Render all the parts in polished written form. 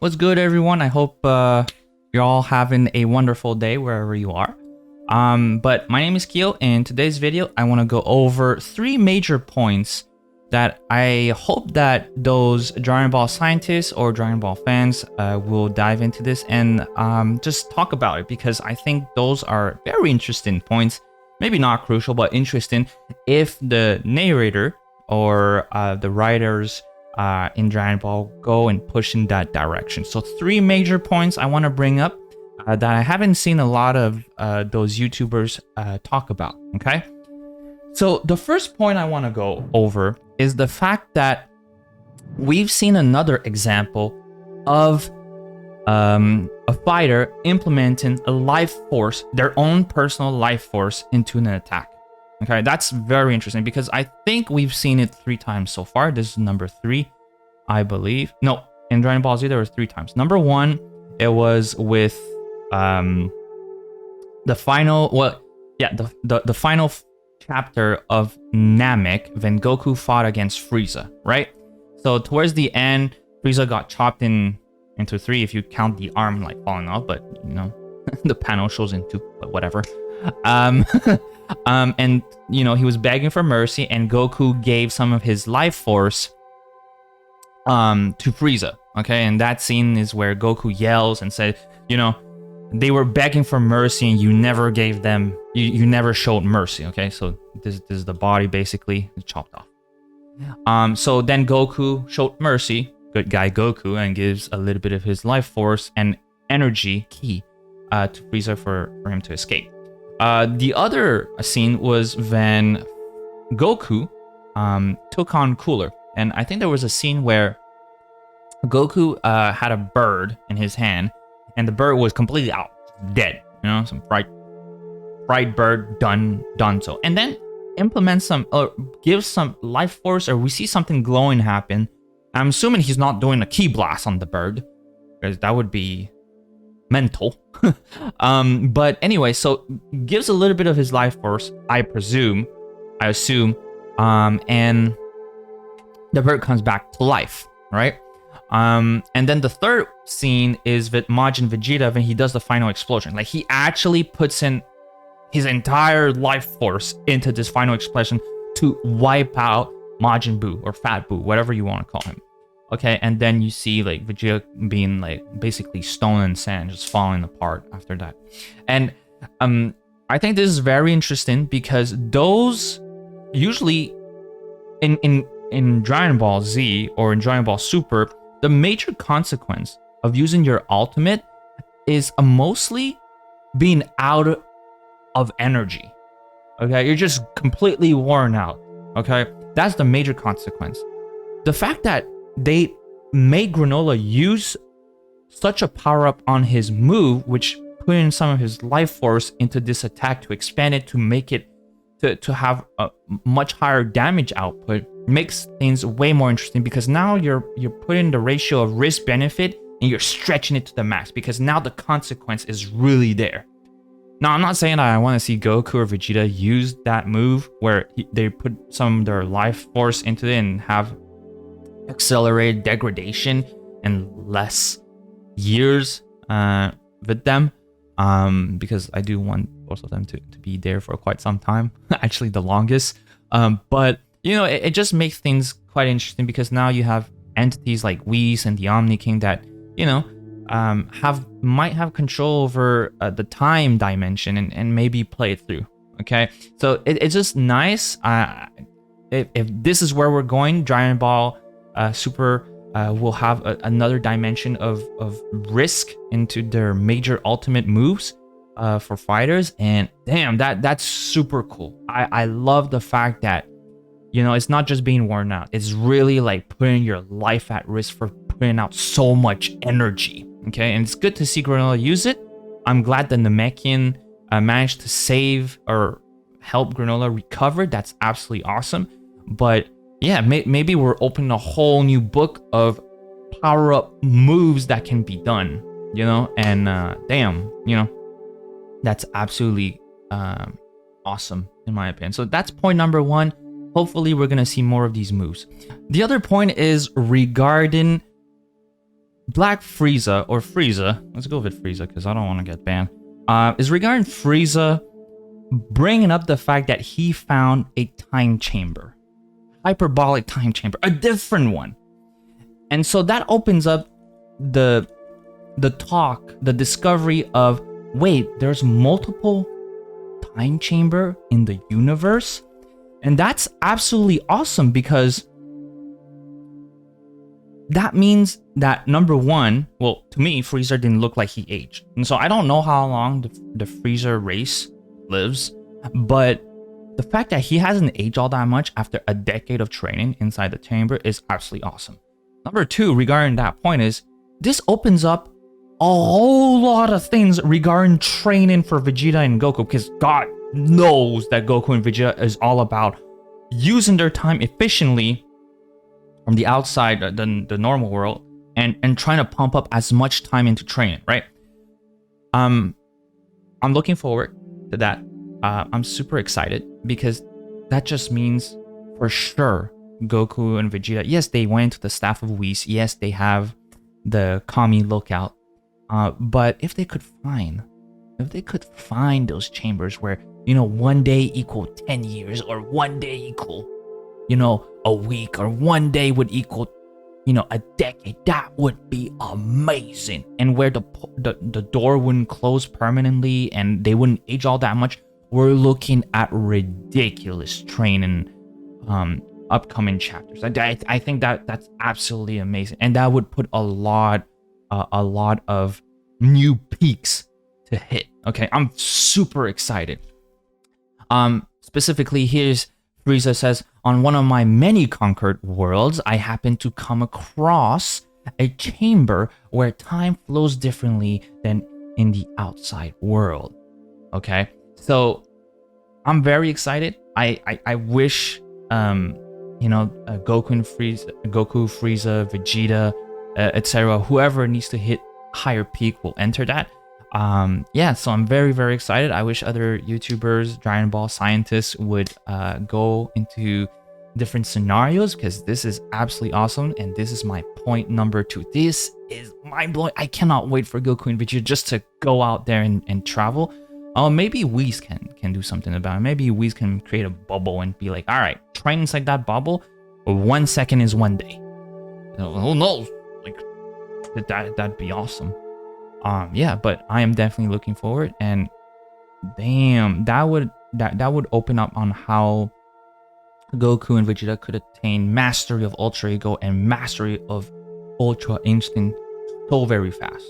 What's good, everyone? I hope you're all having a wonderful day wherever you are. But my name is Kyo, and in today's video, I want to go over 3 major points that I hope that those Dragon Ball scientists or Dragon Ball fans will dive into this and just talk about it, because I think those are very interesting points. Maybe not crucial, but interesting if the narrator or the writers in Dragon Ball go and push in that direction. So 3 major points I want to bring up that I haven't seen a lot of those YouTubers talk about, okay? So the first point I want to go over is the fact that we've seen another example of a fighter implementing a life force, their own personal life force, into an attack. Okay, that's very interesting because I think we've seen it 3 times so far. This is number 3, I believe. No, in Dragon Ball Z there was 3 times. Number 1, it was with the final, the final chapter of Namek when Goku fought against Frieza, right? So towards the end, Frieza got chopped into 3 if you count the arm like falling off, but you know, the panel shows in 2, but whatever. And you know, he was begging for mercy, and Goku gave some of his life force to Frieza. Okay, and that scene is where Goku yells and said, you know, they were begging for mercy and you never gave them, you never showed mercy. Okay, so this is the body basically chopped off. So then Goku showed mercy, good guy Goku, and gives a little bit of his life force and energy key to Frieza for him to escape. The other scene was when Goku took on Cooler. And I think there was a scene where Goku had a bird in his hand, and the bird was completely out, dead. You know, some fried bird, done so. And then implements some, or gives some life force, or we see something glowing happen. I'm assuming he's not doing a ki blast on the bird, because that would be mental. But anyway, so gives a little bit of his life force, I assume, and the bird comes back to life, right? And then the third scene is with Majin Vegeta when he does the final explosion. Like, he actually puts in his entire life force into this final explosion to wipe out Majin Buu, or Fat Buu, whatever you want to call him. Okay, and then you see like Vegeta being like basically stone and sand, just falling apart after that. And I think this is very interesting because those usually in Dragon Ball Z or in Dragon Ball Super, the major consequence of using your ultimate is mostly being out of energy. Okay, you're just completely worn out. Okay, that's the major consequence. The fact that they made Granola use such a power-up on his move, which put in some of his life force into this attack to expand it, to make it to have a much higher damage output, makes things way more interesting, because now you're putting the ratio of risk benefit and you're stretching it to the max, because now the consequence is really there. Now, I'm not saying that I want to see Goku or Vegeta use that move where they put some of their life force into it and have accelerated degradation and less years with them, because I do want both of them to be there for quite some time, actually the longest. But you know, it just makes things quite interesting, because now you have entities like Whis and the Omni King that, you know, might have control over the time dimension and maybe play it through. Okay, so it's just nice. If this is where we're going, Dragon Ball Super will have another dimension of risk into their major ultimate moves for fighters, and damn, that's super cool. I love the fact that, you know, it's not just being worn out, it's really like putting your life at risk for putting out so much energy. Okay, and it's good to see Granola use it. I'm glad that Namekian managed to save or help Granola recover. That's absolutely awesome. But yeah, maybe we're opening a whole new book of power-up moves that can be done, you know? And damn, you know, that's absolutely awesome in my opinion. So that's point number 1. Hopefully we're going to see more of these moves. The other point is regarding Black Frieza, or Frieza, let's go with Frieza because I don't want to get banned, is regarding Frieza bringing up the fact that he found a time chamber. Hyperbolic time chamber. A different one. And so that opens up the talk, the discovery of, wait, there's multiple time chamber in the universe? And that's absolutely awesome because that means that, number one, well, to me, Frieza didn't look like he aged. And so I don't know how long the Frieza race lives, but the fact that he hasn't aged all that much after a decade of training inside the chamber is absolutely awesome. Number two, regarding that point, is this opens up a whole lot of things regarding training for Vegeta and Goku, because God knows that Goku and Vegeta is all about using their time efficiently from the outside, the normal world, and trying to pump up as much time into training, right? I'm looking forward to that. I'm super excited because that just means for sure Goku and Vegeta, yes, they went to the staff of Whis, yes, they have the Kami lookout, but if they could find those chambers where, you know, 1 day equal 10 years, or 1 day equal, you know, a week, or 1 day would equal, you know, a decade, that would be amazing. And where the door wouldn't close permanently and they wouldn't age all that much, we're looking at ridiculous training upcoming chapters. I think that's absolutely amazing, and that would put a lot of new peaks to hit. Okay, I'm super excited. Specifically, here's Frieza says, on one of my many conquered worlds, I happened to come across a chamber where time flows differently than in the outside world. Okay, so I'm very excited. I wish you know, Goku, Frieza, Vegeta, etc. Whoever needs to hit higher peak will enter that. Yeah, so I'm very, very excited. I wish other YouTubers, Dragon Ball scientists would go into different scenarios, because this is absolutely awesome. And this is my point number 2. This is mind-blowing. I cannot wait for Goku and Vegeta just to go out there and travel. Maybe Whis can do something about it. Maybe Whis can create a bubble and be like, all right, train inside that bubble. 1 second is 1 day. You know, who knows? Like, that'd be awesome. Yeah, but I am definitely looking forward, and damn, that would open up on how Goku and Vegeta could attain mastery of Ultra Ego and mastery of Ultra Instinct so very fast.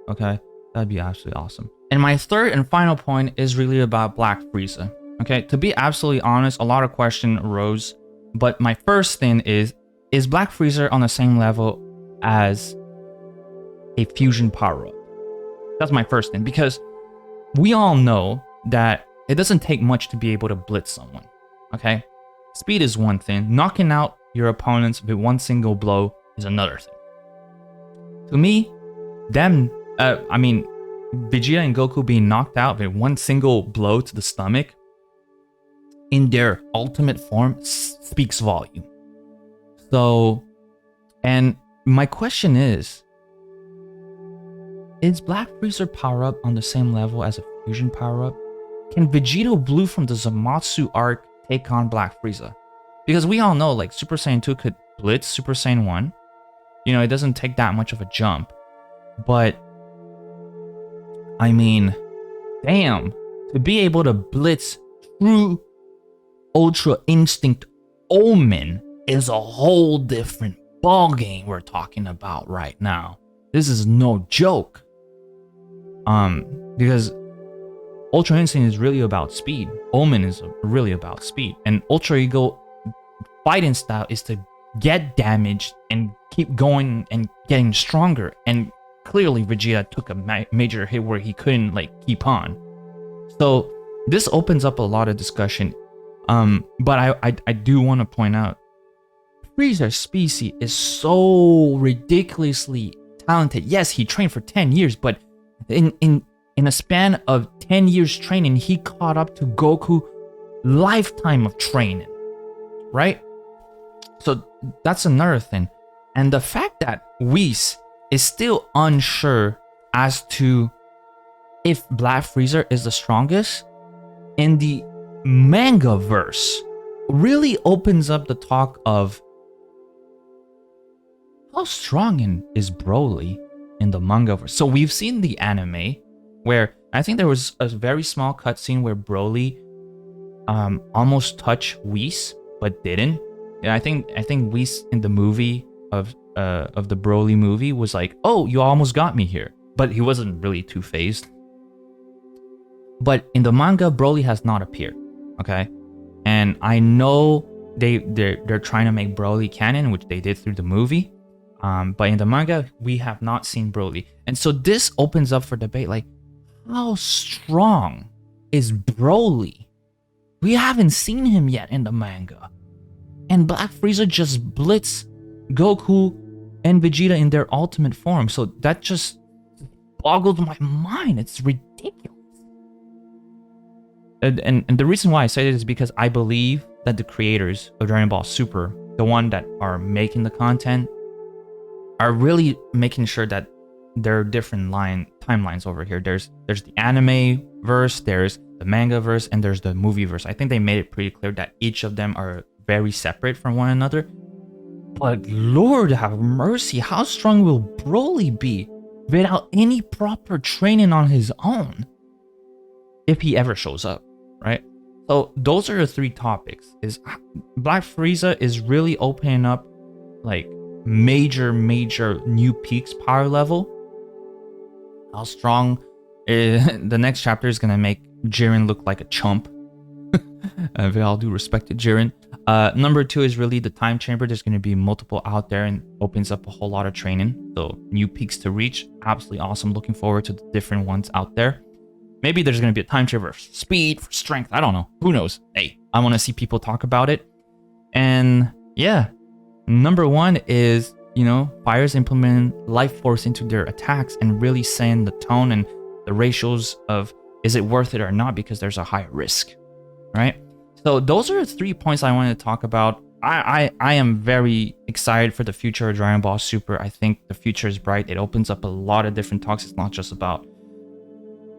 Okay, that'd be absolutely awesome. And my third and final point is really about Black Frieza. Okay, to be absolutely honest, a lot of questions arose, but my first thing is Black Frieza on the same level as a fusion power-up? That's my first thing, because we all know that it doesn't take much to be able to blitz someone. Okay, speed is one thing. Knocking out your opponents with one single blow is another thing. To me, Vegeta and Goku being knocked out with one single blow to the stomach in their ultimate form speaks volume. So, and my question is Black Frieza power-up on the same level as a fusion power-up? Can Vegeta Blue from the Zamasu arc take on Black Frieza? Because we all know, like, Super Saiyan 2 could blitz Super Saiyan 1. You know, it doesn't take that much of a jump. But, I mean, damn, to be able to blitz true Ultra Instinct Omen is a whole different ballgame we're talking about right now. This is no joke. Because Ultra Instinct is really about speed. Omen is really about speed. And Ultra Ego fighting style is to get damaged and keep going and getting stronger. And clearly Vegeta took a major hit where he couldn't, like, keep on. So this opens up a lot of discussion. But I do want to point out, Frieza's species is so ridiculously talented. Yes, he trained for 10 years, but in a span of 10 years training, he caught up to Goku lifetime of training, right? So that's another thing. And the fact that Whis is still unsure as to if Black Frieza is the strongest. In the manga verse, really opens up the talk of how strong is Broly in the manga verse. So we've seen the anime where I think there was a very small cutscene where Broly almost touched Whis but didn't. And I think Whis in the movie of the Broly movie was like, "Oh, you almost got me here," but he wasn't really too phased. But in the manga, Broly has not appeared. Okay, and I know they're trying to make Broly canon, which they did through the movie. But in the manga, we have not seen Broly, and so this opens up for debate. Like, how strong is Broly? We haven't seen him yet in the manga, and Black Frieza just blitzed Goku and Vegeta in their ultimate form. So that just boggled my mind. It's ridiculous. And the reason why I say this is because I believe that the creators of Dragon Ball Super, the one that are making the content, are really making sure that there are different timelines over here. There's the anime verse, there's the manga verse, and there's the movie verse. I think they made it pretty clear that each of them are very separate from one another. But Lord have mercy, how strong will Broly be without any proper training on his own? If he ever shows up, right? So those are the three topics. Is Black Frieza is really opening up like major new peaks power level. How strong the next chapter is gonna make Jiren look like a chump. With all due respect to Jiren. Number 2 is really the time chamber. There's going to be multiple out there and opens up a whole lot of training. So new peaks to reach. Absolutely awesome. Looking forward to the different ones out there. Maybe there's going to be a time chamber for speed, for strength. I don't know. Who knows? Hey, I want to see people talk about it. And yeah, number 1 is, fighters implement life force into their attacks and really setting the tone and the ratios of is it worth it or not, because there's a high risk, right? So those are the 3 points I wanted to talk about. I am very excited for the future of Dragon Ball Super. I think the future is bright. It opens up a lot of different talks. It's not just about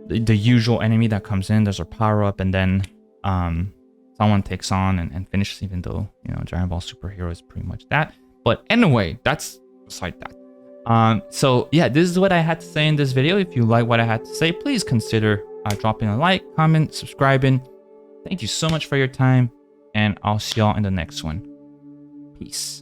the usual enemy that comes in. There's a power up, and then someone takes on and finishes. Even though Dragon Ball Superhero is pretty much that. But anyway, that's beside that. So yeah, this is what I had to say in this video. If you like what I had to say, please consider dropping a like, comment, subscribing. Thank you so much for your time, and I'll see y'all in the next one. Peace.